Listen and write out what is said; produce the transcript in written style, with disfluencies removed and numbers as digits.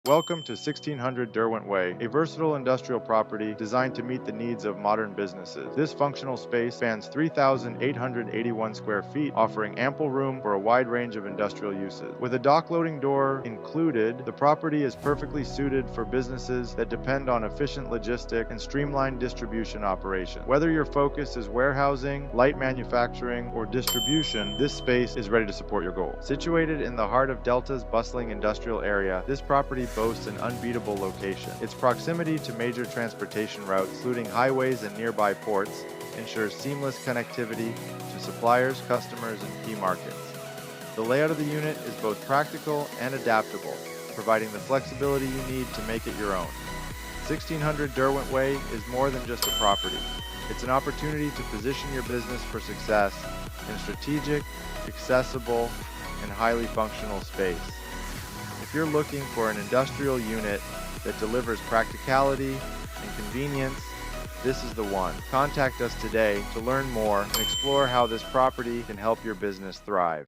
Welcome to 1600 Derwent Way, a versatile industrial property designed to meet the needs of modern businesses. This functional space spans 3,881 square feet, offering ample room for a wide range of industrial uses. With a dock loading door included, the property is perfectly suited for businesses that depend on efficient logistics and streamlined distribution operations. Whether your focus is warehousing, light manufacturing, or distribution, this space is ready to support your goals. Situated in the heart of Delta's bustling industrial area, this property boasts an unbeatable location. Its proximity to major transportation routes, including highways and nearby ports, ensures seamless connectivity to suppliers, customers, and key markets. The layout of the unit is both practical and adaptable, providing the flexibility you need to make it your own. 1600 Derwent Way is more than just a property. It's an opportunity to position your business for success in a strategic, accessible, and highly functional space. If you're looking for an industrial unit that delivers practicality and convenience, this is the one. Contact us today to learn more and explore how this property can help your business thrive.